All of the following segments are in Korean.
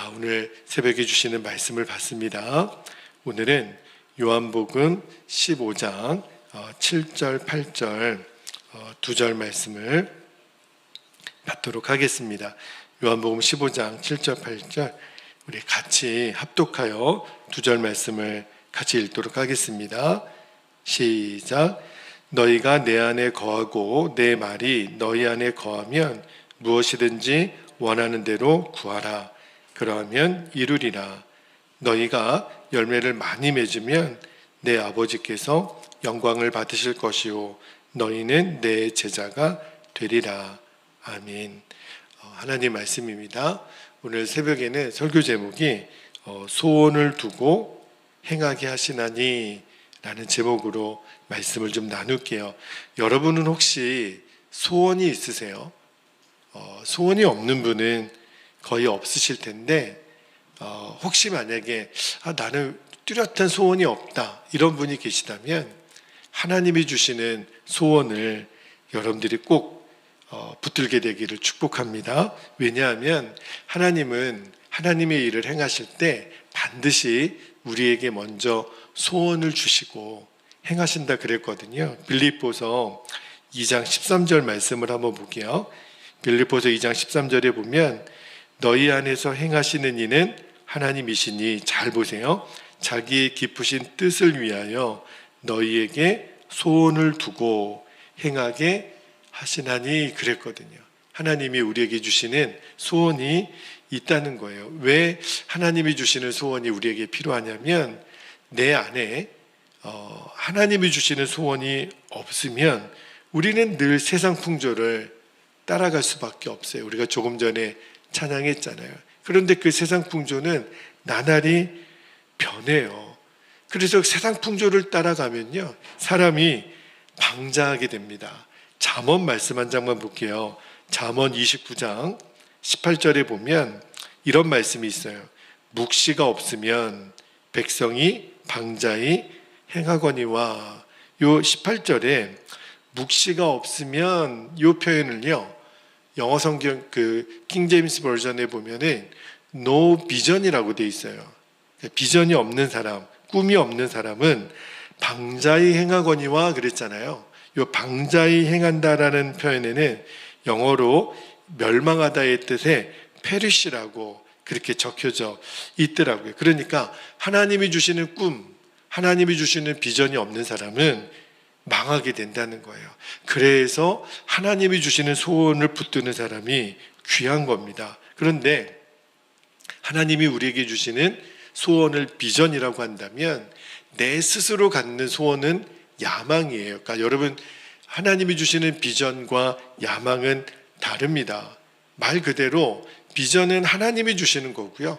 자, 오늘 새벽에 주시는 말씀을 받습니다. 오늘은 요한복음 15장 7절, 8절 두 절 말씀을 받도록 하겠습니다. 요한복음 15장 7절, 8절 우리 같이 합독하여 두 절 말씀을 같이 읽도록 하겠습니다. 시작. 너희가 내 안에 거하고 내 말이 너희 안에 거하면 무엇이든지 원하는 대로 구하라. 그러하면 이루리라. 너희가 열매를 많이 맺으면 내 아버지께서 영광을 받으실 것이요 너희는 내 제자가 되리라. 아멘. 하나님 말씀입니다. 오늘 새벽에는 설교 제목이 소원을 두고 행하게 하시나니 라는 제목으로 말씀을 좀 나눌게요. 여러분은 혹시 소원이 있으세요? 소원이 없는 분은 거의 없으실 텐데 혹시 만약에 나는 뚜렷한 소원이 없다 이런 분이 계시다면 하나님이 주시는 소원을 여러분들이 꼭 붙들게 되기를 축복합니다. 왜냐하면 하나님은 하나님의 일을 행하실 때 반드시 우리에게 먼저 소원을 주시고 행하신다 그랬거든요. 빌립보서 2장 13절 말씀을 한번 볼게요. 빌립보서 2장 13절에 보면 너희 안에서 행하시는 이는 하나님이시니, 잘 보세요. 자기의 깊으신 뜻을 위하여 너희에게 소원을 두고 행하게 하시나니 그랬거든요. 하나님이 우리에게 주시는 소원이 있다는 거예요. 왜 하나님이 주시는 소원이 우리에게 필요하냐면 내 안에 하나님이 주시는 소원이 없으면 우리는 늘 세상 풍조를 따라갈 수밖에 없어요. 우리가 조금 전에 찬양했잖아요. 그런데 그 세상 풍조는 나날이 변해요. 그래서 세상 풍조를 따라가면요 사람이 방자하게 됩니다. 잠언 말씀 한 장만 볼게요. 잠언 29장 18절에 보면 이런 말씀이 있어요. 묵시가 없으면 백성이 방자히 행하거니와. 요 18절에 묵시가 없으면 요 표현을요 영어 성경 킹 제임스 버전에 보면은 no vision이라고 돼 있어요. 비전이 없는 사람, 꿈이 없는 사람은 방자히 행하거니와 그랬잖아요. 요 방자히 행한다라는 표현에는 영어로 멸망하다의 뜻의 페리시라고 그렇게 적혀져 있더라고요. 그러니까 하나님이 주시는 꿈, 하나님이 주시는 비전이 없는 사람은 망하게 된다는 거예요. 그래서 하나님이 주시는 소원을 붙드는 사람이 귀한 겁니다. 그런데 하나님이 우리에게 주시는 소원을 비전이라고 한다면 내 스스로 갖는 소원은 야망이에요. 그러니까 여러분 하나님이 주시는 비전과 야망은 다릅니다. 말 그대로 비전은 하나님이 주시는 거고요.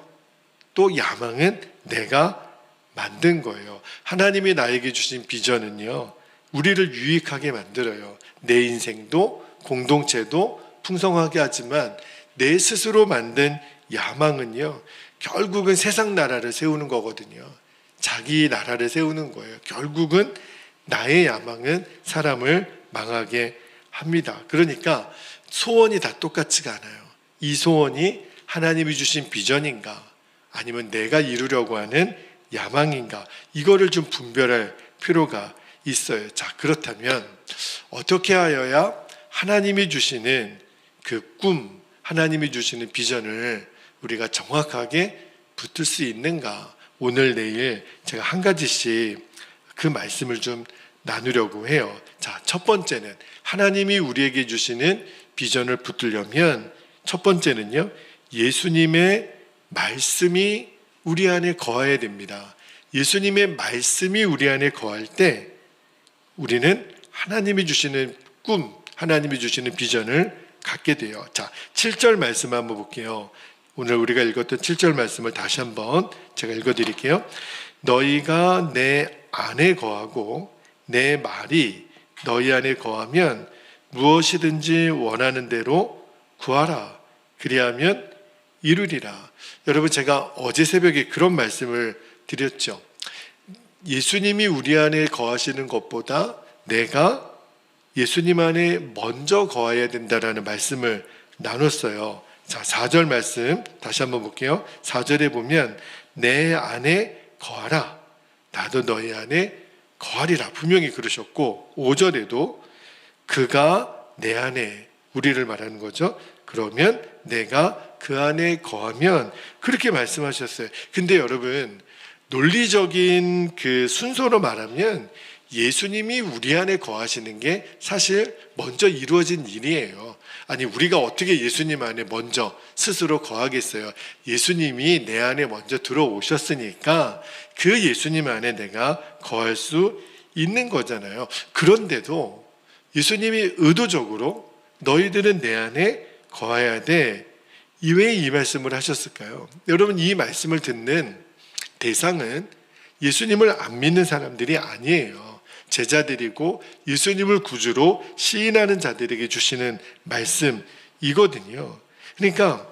또 야망은 내가 만든 거예요. 하나님이 나에게 주신 비전은요 우리를 유익하게 만들어요. 내 인생도 공동체도 풍성하게 하지만 내 스스로 만든 야망은요 결국은 세상 나라를 세우는 거거든요. 자기 나라를 세우는 거예요. 결국은 나의 야망은 사람을 망하게 합니다. 그러니까 소원이 다 똑같지가 않아요. 이 소원이 하나님이 주신 비전인가 아니면 내가 이루려고 하는 야망인가, 이거를 좀 분별할 필요가 있어요. 자, 그렇다면 어떻게 하여야 하나님이 주시는 그 꿈, 하나님이 주시는 비전을 우리가 정확하게 붙들 수 있는가? 오늘 내일 제가 한 가지씩 그 말씀을 좀 나누려고 해요. 자, 첫 번째는 하나님이 우리에게 주시는 비전을 붙들려면 첫 번째는요 예수님의 말씀이 우리 안에 거해야 됩니다. 예수님의 말씀이 우리 안에 거할 때 우리는 하나님이 주시는 꿈, 하나님이 주시는 비전을 갖게 돼요. 자, 7절 말씀 한번 볼게요. 오늘 우리가 읽었던 7절 말씀을 다시 한번 제가 읽어드릴게요. 너희가 내 안에 거하고 내 말이 너희 안에 거하면 무엇이든지 원하는 대로 구하라. 그리하면 이루리라. 여러분 제가 어제 새벽에 그런 말씀을 드렸죠. 예수님이 우리 안에 거하시는 것보다 내가 예수님 안에 먼저 거해야 된다라는 말씀을 나눴어요. 자, 4절 말씀 다시 한번 볼게요. 4절에 보면 내 안에 거하라. 나도 너희 안에 거하리라. 분명히 그러셨고 5절에도 그가 내 안에, 우리를 말하는 거죠. 그러면 내가 그 안에 거하면, 그렇게 말씀하셨어요. 근데 여러분, 논리적인 그 순서로 말하면 예수님이 우리 안에 거하시는 게 사실 먼저 이루어진 일이에요. 아니, 우리가 어떻게 예수님 안에 먼저 스스로 거하겠어요? 예수님이 내 안에 먼저 들어오셨으니까 그 예수님 안에 내가 거할 수 있는 거잖아요. 그런데도 예수님이 의도적으로 너희들은 내 안에 거해야 돼, 왜 이 말씀을 하셨을까요? 여러분, 이 말씀을 듣는 대상은 예수님을 안 믿는 사람들이 아니에요. 제자들이고 예수님을 구주로 시인하는 자들에게 주시는 말씀이거든요. 그러니까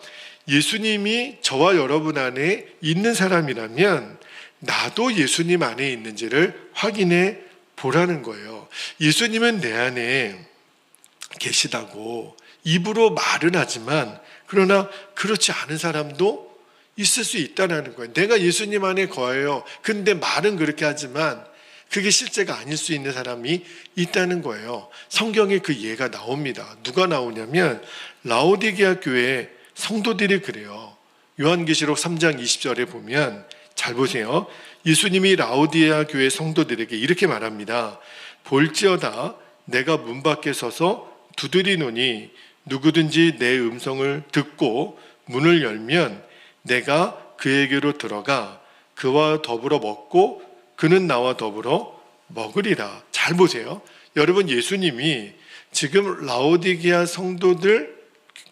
예수님이 저와 여러분 안에 있는 사람이라면 나도 예수님 안에 있는지를 확인해 보라는 거예요. 예수님은 내 안에 계시다고 입으로 말은 하지만 그러나 그렇지 않은 사람도 있을 수 있다는 거예요. 내가 예수님 안에 거해요. 근데 말은 그렇게 하지만 그게 실제가 아닐 수 있는 사람이 있다는 거예요. 성경에 그 예가 나옵니다. 누가 나오냐면 라오디게아 교회 성도들이 그래요. 요한계시록 3장 20절에 보면, 잘 보세요. 예수님이 라오디게아 교회 성도들에게 이렇게 말합니다. 볼지어다 내가 문 밖에 서서 두드리노니 누구든지 내 음성을 듣고 문을 열면 내가 그에게로 들어가 그와 더불어 먹고 그는 나와 더불어 먹으리라. 잘 보세요. 여러분, 예수님이 지금 라오디게아 성도들,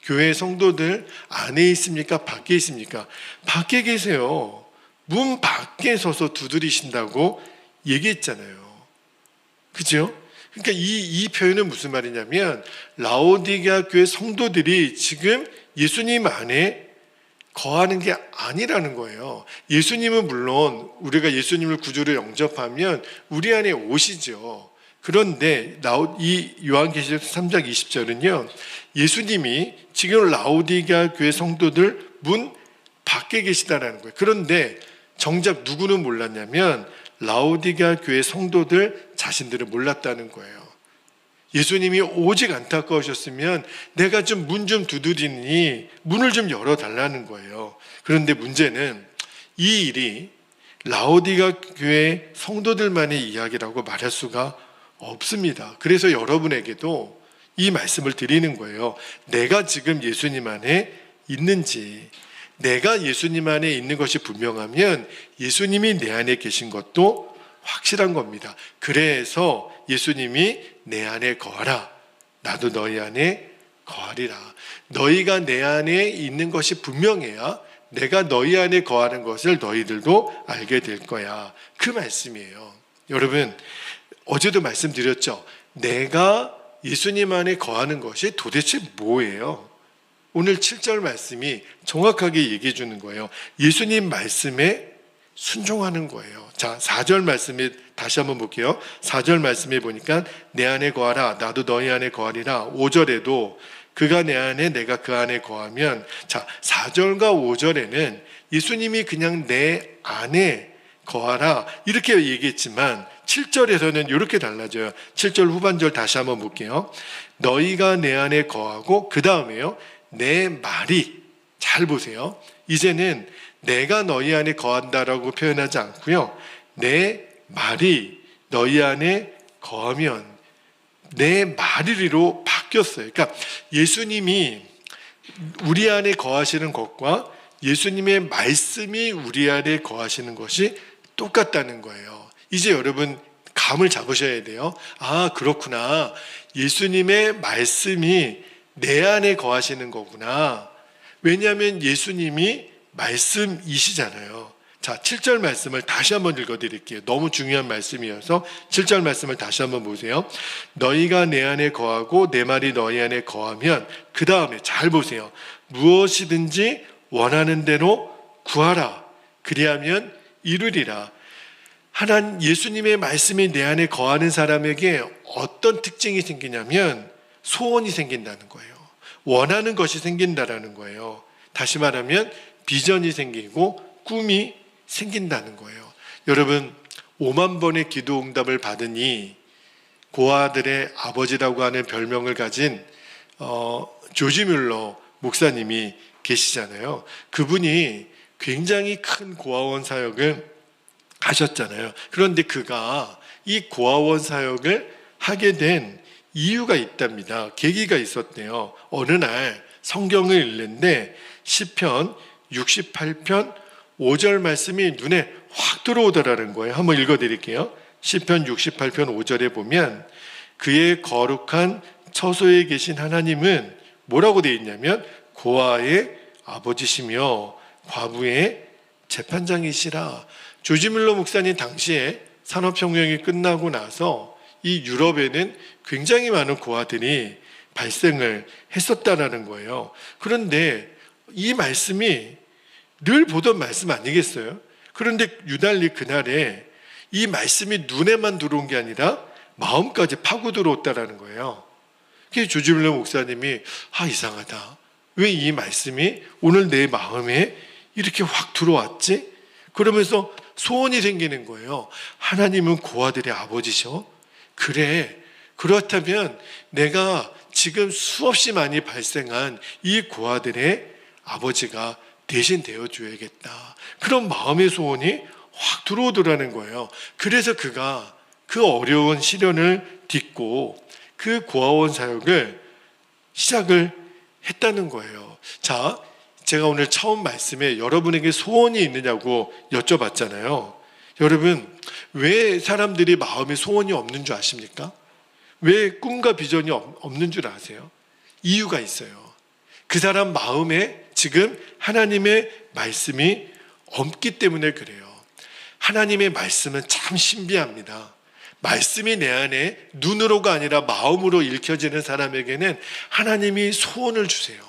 교회 성도들 안에 있습니까? 밖에 있습니까? 밖에 계세요. 문 밖에 서서 두드리신다고 얘기했잖아요. 그죠? 그러니까 이 표현은 무슨 말이냐면 라오디게아 교회 성도들이 지금 예수님 안에 거하는 게 아니라는 거예요. 예수님은 물론 우리가 예수님을 구주로 영접하면 우리 안에 오시죠. 그런데 이 요한계시록 3장 20절은요, 예수님이 지금 라오디게아 교회 성도들 문 밖에 계시다라는 거예요. 그런데 정작 누구는 몰랐냐면 라오디게아 교회 성도들 자신들은 몰랐다는 거예요. 예수님이 오직 안타까우셨으면 내가 좀 문 좀 두드리니 문을 좀 열어달라는 거예요. 그런데 문제는 이 일이 라오디게아 교회 성도들만의 이야기라고 말할 수가 없습니다. 그래서 여러분에게도 이 말씀을 드리는 거예요. 내가 지금 예수님 안에 있는지, 내가 예수님 안에 있는 것이 분명하면 예수님이 내 안에 계신 것도 확실한 겁니다. 그래서 예수님이 내 안에 거하라. 나도 너희 안에 거하리라. 너희가 내 안에 있는 것이 분명해야 내가 너희 안에 거하는 것을 너희들도 알게 될 거야. 그 말씀이에요. 여러분, 어제도 말씀드렸죠. 내가 예수님 안에 거하는 것이 도대체 뭐예요? 오늘 7절 말씀이 정확하게 얘기해 주는 거예요. 예수님 말씀에 순종하는 거예요. 자, 4절 말씀에 다시 한번 볼게요. 4절 말씀에 보니까 내 안에 거하라. 나도 너희 안에 거하리라. 5절에도 그가 내 안에 내가 그 안에 거하면, 자, 4절과 5절에는 예수님이 그냥 내 안에 거하라 이렇게 얘기했지만 7절에서는 이렇게 달라져요. 7절 후반절 다시 한번 볼게요. 너희가 내 안에 거하고, 그 다음에요, 내 말이, 잘 보세요. 이제는 내가 너희 안에 거한다라고 표현하지 않고요, 내 말이 너희 안에 거하면 내 말이로 바뀌었어요. 그러니까 예수님이 우리 안에 거하시는 것과 예수님의 말씀이 우리 안에 거하시는 것이 똑같다는 거예요. 이제 여러분 감을 잡으셔야 돼요. 아, 그렇구나. 예수님의 말씀이 내 안에 거하시는 거구나. 왜냐하면 예수님이 말씀이시잖아요. 자, 7절 말씀을 다시 한번 읽어드릴게요. 너무 중요한 말씀이어서 7절 말씀을 다시 한번 보세요. 너희가 내 안에 거하고 내 말이 너희 안에 거하면, 그 다음에 잘 보세요. 무엇이든지 원하는 대로 구하라. 그리하면 이루리라. 하나님, 예수님의 말씀이 내 안에 거하는 사람에게 어떤 특징이 생기냐면 소원이 생긴다는 거예요. 원하는 것이 생긴다라는 거예요. 다시 말하면 비전이 생기고 꿈이 생긴다는 거예요. 여러분, 5만 번의 기도 응답을 받으니 고아들의 아버지라고 하는 별명을 가진 조지 뮬러 목사님이 계시잖아요. 그분이 굉장히 큰 고아원 사역을 하셨잖아요. 그런데 그가 이 고아원 사역을 하게 된 이유가 있답니다. 계기가 있었대요. 어느 날 성경을 읽는데 시편 68편 5절 말씀이 눈에 확 들어오더라는 거예요. 한번 읽어드릴게요. 시편 68편 5절에 보면 그의 거룩한 처소에 계신 하나님은 뭐라고 되어 있냐면 고아의 아버지시며 과부의 재판장이시라. 조지 뮬러 목사님 당시에 산업혁명이 끝나고 나서 이 유럽에는 굉장히 많은 고아들이 발생을 했었다라는 거예요. 그런데 이 말씀이 늘 보던 말씀 아니겠어요? 그런데 유달리 그날에 이 말씀이 눈에만 들어온 게 아니라 마음까지 파고 들어왔다라는 거예요. 그래서 조지 뮬러 목사님이 이상하다. 왜 이 말씀이 오늘 내 마음에 이렇게 확 들어왔지? 그러면서 소원이 생기는 거예요. 하나님은 고아들의 아버지셔? 그래. 그렇다면 내가 지금 수없이 많이 발생한 이 고아들의 아버지가 대신 되어줘야겠다. 그런 마음의 소원이 확 들어오더라는 거예요. 그래서 그가 그 어려운 시련을 딛고 그 고아원 사역을 시작을 했다는 거예요. 자, 제가 오늘 처음 말씀에 여러분에게 소원이 있느냐고 여쭤봤잖아요. 여러분, 왜 사람들이 마음에 소원이 없는 줄 아십니까? 왜 꿈과 비전이 없는 줄 아세요? 이유가 있어요. 그 사람 마음에 지금 하나님의 말씀이 없기 때문에 그래요. 하나님의 말씀은 참 신비합니다. 말씀이 내 안에 눈으로가 아니라 마음으로 읽혀지는 사람에게는 하나님이 소원을 주세요.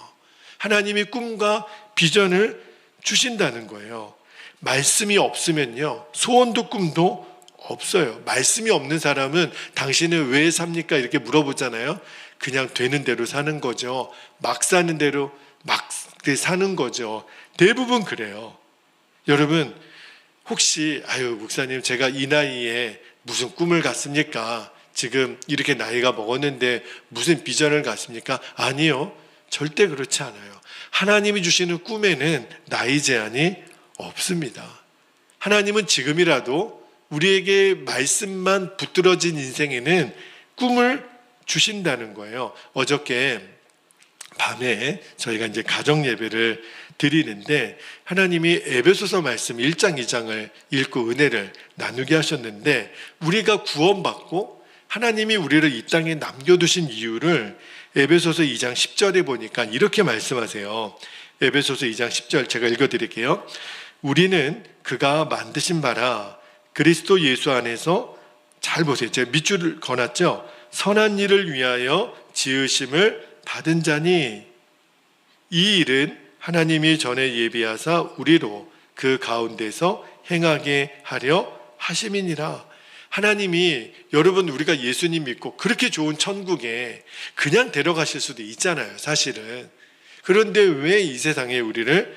하나님이 꿈과 비전을 주신다는 거예요. 말씀이 없으면요, 소원도 꿈도 없어요. 말씀이 없는 사람은 당신은 왜 삽니까? 이렇게 물어보잖아요. 그냥 되는 대로 사는 거죠. 막 사는 대로 막 사는 거죠. 대부분 그래요. 여러분, 혹시 목사님 제가 이 나이에 무슨 꿈을 갖습니까? 지금 이렇게 나이가 먹었는데 무슨 비전을 갖습니까? 아니요. 절대 그렇지 않아요. 하나님이 주시는 꿈에는 나이 제한이 없습니다. 하나님은 지금이라도 우리에게 말씀만 붙들어진 인생에는 꿈을 주신다는 거예요. 어저께 밤에 저희가 이제 가정 예배를 드리는데 하나님이 에베소서 말씀 1장 2장을 읽고 은혜를 나누게 하셨는데 우리가 구원받고 하나님이 우리를 이 땅에 남겨두신 이유를 에베소서 2장 10절에 보니까 이렇게 말씀하세요. 에베소서 2장 10절 제가 읽어드릴게요. 우리는 그가 만드신 바라 그리스도 예수 안에서, 잘 보세요. 제가 밑줄을 그어놨죠. 선한 일을 위하여 지으심을 받은 자니 이 일은 하나님이 전에 예비하사 우리로 그 가운데서 행하게 하려 하심이니라. 하나님이 여러분 우리가 예수님 믿고 그렇게 좋은 천국에 그냥 데려가실 수도 있잖아요, 사실은. 그런데 왜 이 세상에 우리를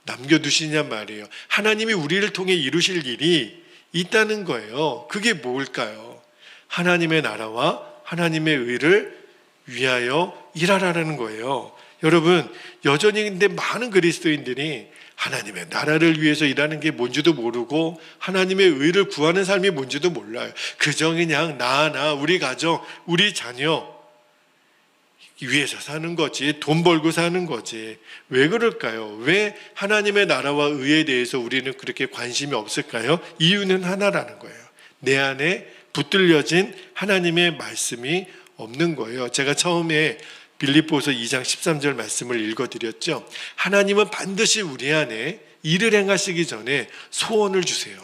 남겨두시냔 말이에요. 하나님이 우리를 통해 이루실 일이 있다는 거예요. 그게 뭘까요? 하나님의 나라와 하나님의 의를 위하여 일하라는 거예요. 여러분, 여전히 근데 많은 그리스도인들이 하나님의 나라를 위해서 일하는 게 뭔지도 모르고 하나님의 의를 구하는 삶이 뭔지도 몰라요. 그저 그냥 나, 우리 가정, 우리 자녀 위해서 사는 거지, 돈 벌고 사는 거지. 왜 그럴까요? 왜 하나님의 나라와 의에 대해서 우리는 그렇게 관심이 없을까요? 이유는 하나라는 거예요. 내 안에 붙들려진 하나님의 말씀이 없는 거예요. 제가 처음에 빌립보서 2장 13절 말씀을 읽어드렸죠. 하나님은 반드시 우리 안에 일을 행하시기 전에 소원을 주세요.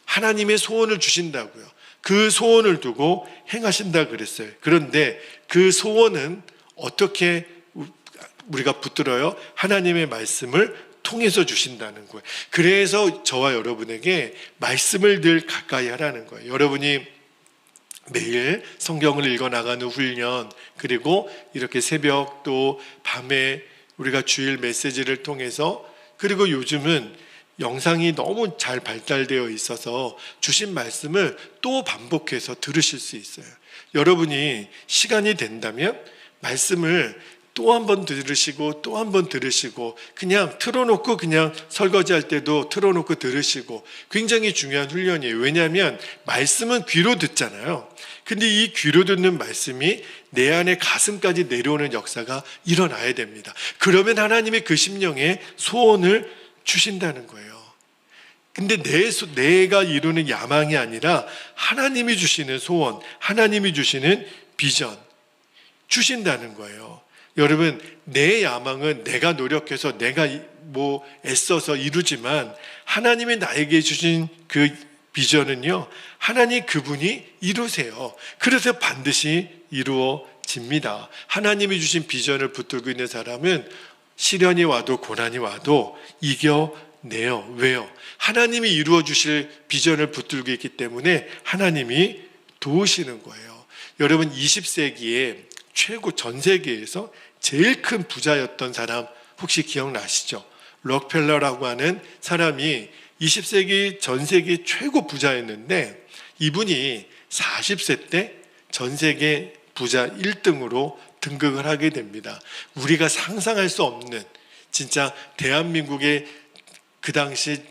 하나님의 소원을 주신다고요. 그 소원을 두고 행하신다 그랬어요. 그런데 그 소원은 어떻게 우리가 붙들어요? 하나님의 말씀을 통해서 주신다는 거예요. 그래서 저와 여러분에게 말씀을 늘 가까이 하라는 거예요. 여러분이 매일 성경을 읽어나가는 훈련, 그리고 이렇게 새벽 또 밤에 우리가 주일 메시지를 통해서, 그리고 요즘은 영상이 너무 잘 발달되어 있어서 주신 말씀을 또 반복해서 들으실 수 있어요. 여러분이 시간이 된다면 말씀을 또 한 번 들으시고 또 한 번 들으시고, 그냥 틀어놓고 그냥 설거지할 때도 틀어놓고 들으시고, 굉장히 중요한 훈련이에요. 왜냐하면 말씀은 귀로 듣잖아요. 근데 이 귀로 듣는 말씀이 내 안에 가슴까지 내려오는 역사가 일어나야 됩니다. 그러면 하나님이 그 심령에 소원을 주신다는 거예요. 근데 내가 이루는 야망이 아니라 하나님이 주시는 소원, 하나님이 주시는 비전 주신다는 거예요. 여러분, 내 야망은 내가 노력해서 내가 애써서 이루지만, 하나님이 나에게 주신 그 비전은요, 하나님 그분이 이루세요. 그래서 반드시 이루어집니다. 하나님이 주신 비전을 붙들고 있는 사람은 시련이 와도 고난이 와도 이겨내요. 왜요? 하나님이 이루어 주실 비전을 붙들고 있기 때문에 하나님이 도우시는 거예요. 여러분, 20세기에 전 세계에서 제일 큰 부자였던 사람 혹시 기억나시죠? 록펠러라고 하는 사람이 20세기 전 세계 최고 부자였는데, 이분이 40세 때 전 세계 부자 1등으로 등극을 하게 됩니다. 우리가 상상할 수 없는, 진짜 대한민국의 그 당시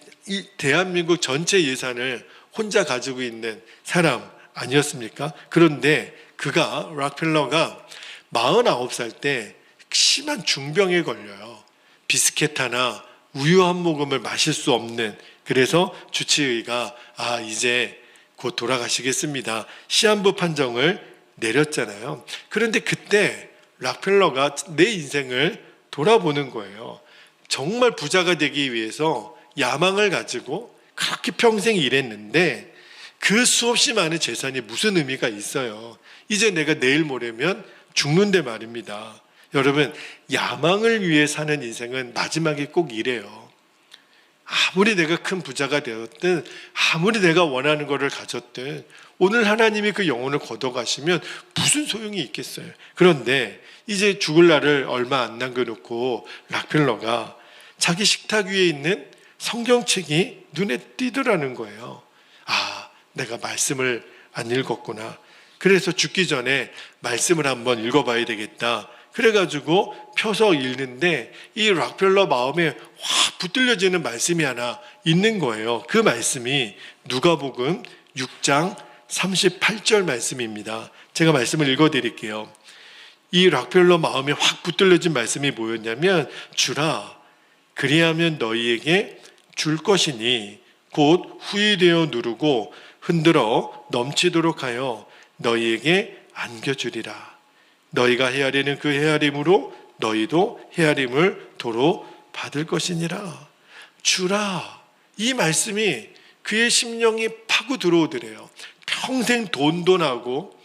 대한민국 전체 예산을 혼자 가지고 있는 사람 아니었습니까? 그런데 록펠러가 49살 때 심한 중병에 걸려요. 비스켓 하나, 우유 한 모금을 마실 수 없는. 그래서 주치의가 이제 곧 돌아가시겠습니다, 시한부 판정을 내렸잖아요. 그런데 그때 록펠러가 내 인생을 돌아보는 거예요. 정말 부자가 되기 위해서 야망을 가지고 그렇게 평생 일했는데 그 수없이 많은 재산이 무슨 의미가 있어요? 이제 내가 내일 모레면 죽는데 말입니다. 여러분, 야망을 위해 사는 인생은 마지막에 꼭 이래요. 아무리 내가 큰 부자가 되었든, 아무리 내가 원하는 것을 가졌든, 오늘 하나님이 그 영혼을 걷어가시면 무슨 소용이 있겠어요? 그런데 이제 죽을 날을 얼마 안 남겨놓고 록펠러가 자기 식탁 위에 있는 성경책이 눈에 띄더라는 거예요. 내가 말씀을 안 읽었구나. 그래서 죽기 전에 말씀을 한번 읽어봐야 되겠다. 그래가지고 펴서 읽는데 이 록펠러 마음에 확 붙들려지는 말씀이 하나 있는 거예요. 그 말씀이 누가복음 6장 38절 말씀입니다. 제가 말씀을 읽어드릴게요. 이 록펠러 마음에 확 붙들려진 말씀이 뭐였냐면, 주라, 그리하면 너희에게 줄 것이니 곧 후이되어 누르고 흔들어 넘치도록 하여 너희에게 안겨주리라. 너희가 헤아리는 그 헤아림으로 너희도 헤아림을 도로 받을 것이니라. 주라, 이 말씀이 그의 심령이 파고 들어오더래요. 평생 돈하고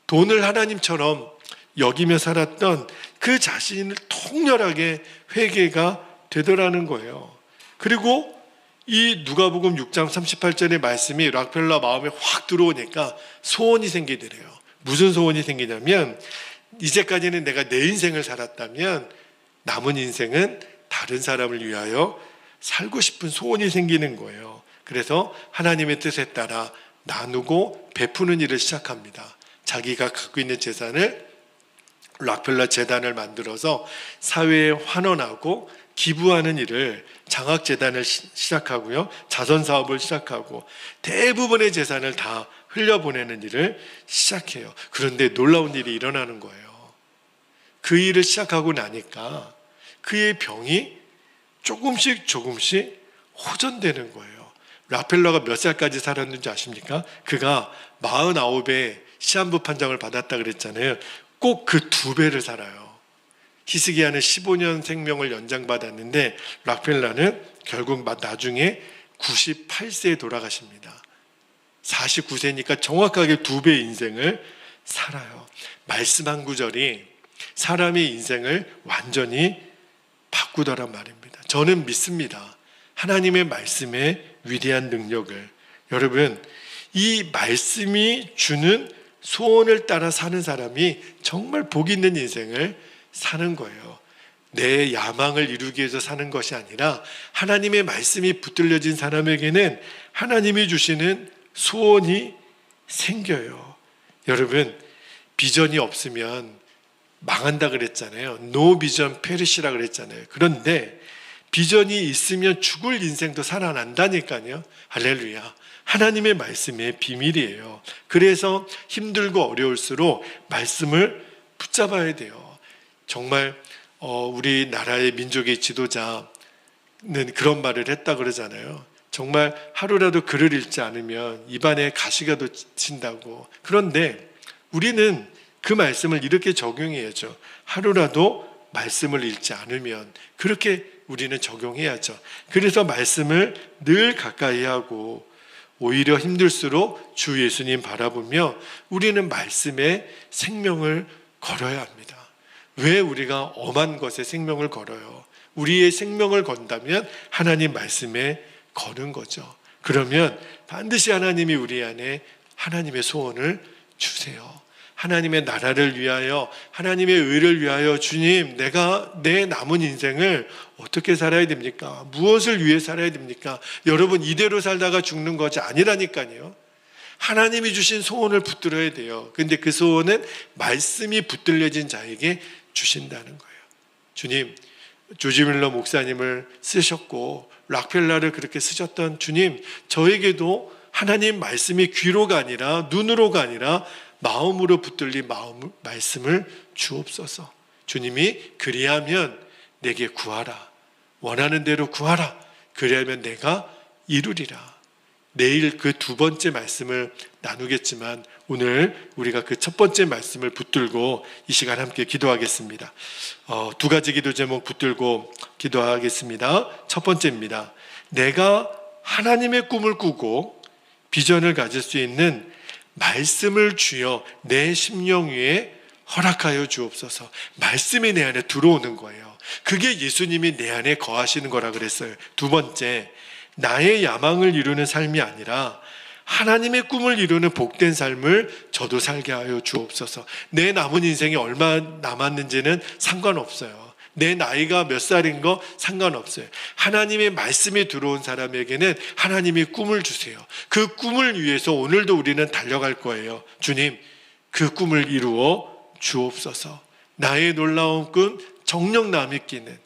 돈을 하나님처럼 여기며 살았던 그 자신을 통렬하게 회개가 되더라는 거예요. 그리고 이 누가복음 6장 38절의 말씀이 록펠러 마음에 확 들어오니까 소원이 생기더래요. 무슨 소원이 생기냐면, 이제까지는 내가 내 인생을 살았다면 남은 인생은 다른 사람을 위하여 살고 싶은 소원이 생기는 거예요. 그래서 하나님의 뜻에 따라 나누고 베푸는 일을 시작합니다. 자기가 갖고 있는 재산을 록펠러 재단을 만들어서 사회에 환원하고 기부하는 일을, 장학재단을 시작하고요, 자선사업을 시작하고 대부분의 재산을 다 흘려보내는 일을 시작해요. 그런데 놀라운 일이 일어나는 거예요. 그 일을 시작하고 나니까 그의 병이 조금씩 호전되는 거예요. 록펠러가 몇 살까지 살았는지 아십니까? 그가 49에 시한부 판정을 받았다 그랬잖아요. 꼭 그 2배를 살아요. 히스기야는 15년 생명을 연장받았는데 록펠러는 결국 나중에 98세에 돌아가십니다. 49세니까 정확하게 2배의 인생을 살아요. 말씀 한 구절이 사람의 인생을 완전히 바꾸더란 말입니다. 저는 믿습니다. 하나님의 말씀의 위대한 능력을. 여러분, 이 말씀이 주는 소원을 따라 사는 사람이 정말 복 있는 인생을 사는 거예요. 내 야망을 이루기 위해서 사는 것이 아니라 하나님의 말씀이 붙들려진 사람에게는 하나님이 주시는 소원이 생겨요. 여러분, 비전이 없으면 망한다 그랬잖아요. No vision perish라 그랬잖아요. 그런데 비전이 있으면 죽을 인생도 살아난다니까요. 할렐루야. 하나님의 말씀의 비밀이에요. 그래서 힘들고 어려울수록 말씀을 붙잡아야 돼요. 정말 우리나라의 민족의 지도자는 그런 말을 했다 그러잖아요. 정말 하루라도 글을 읽지 않으면 입안에 가시가 돋친다고. 그런데 우리는 그 말씀을 이렇게 적용해야죠. 하루라도 말씀을 읽지 않으면 그렇게 우리는 적용해야죠. 그래서 말씀을 늘 가까이 하고 오히려 힘들수록 주 예수님 바라보며 우리는 말씀에 생명을 걸어야 합니다. 왜 우리가 엄한 것에 생명을 걸어요? 우리의 생명을 건다면 하나님 말씀에 거는 거죠. 그러면 반드시 하나님이 우리 안에 하나님의 소원을 주세요. 하나님의 나라를 위하여, 하나님의 의를 위하여 주님, 내가 내 남은 인생을 어떻게 살아야 됩니까? 무엇을 위해 살아야 됩니까? 여러분, 이대로 살다가 죽는 것이 아니라니까요. 하나님이 주신 소원을 붙들어야 돼요. 근데 그 소원은 말씀이 붙들려진 자에게 주신다는 거예요. 주님, 조지 밀러 목사님을 쓰셨고 락펠라를 그렇게 쓰셨던 주님, 저에게도 하나님 말씀이 귀로가 아니라 눈으로가 아니라 마음으로 붙들린 말씀을 주옵소서. 주님이 그리하면 내게 구하라. 원하는 대로 구하라. 그리하면 내가 이루리라. 내일 그 두 번째 말씀을 나누겠지만 오늘 우리가 그 첫 번째 말씀을 붙들고 이 시간 함께 기도하겠습니다. 두 가지 기도 제목 붙들고 기도하겠습니다. 첫 번째입니다. 내가 하나님의 꿈을 꾸고 비전을 가질 수 있는 말씀을 주여 내 심령 위에 허락하여 주옵소서. 말씀이 내 안에 들어오는 거예요. 그게 예수님이 내 안에 거하시는 거라 그랬어요. 두 번째, 나의 야망을 이루는 삶이 아니라 하나님의 꿈을 이루는 복된 삶을 저도 살게 하여 주옵소서. 내 남은 인생이 얼마 남았는지는 상관없어요. 내 나이가 몇 살인 거 상관없어요. 하나님의 말씀이 들어온 사람에게는 하나님이 꿈을 주세요. 그 꿈을 위해서 오늘도 우리는 달려갈 거예요. 주님, 그 꿈을 이루어 주옵소서. 나의 놀라운 꿈, 정녕 남이 끼는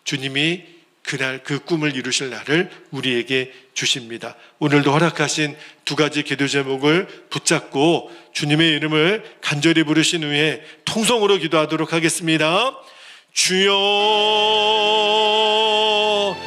주님이 그날 그 꿈을 이루실 날을 우리에게 주십니다. 오늘도 허락하신 두 가지 기도 제목을 붙잡고 주님의 이름을 간절히 부르신 후에 통성으로 기도하도록 하겠습니다. 주여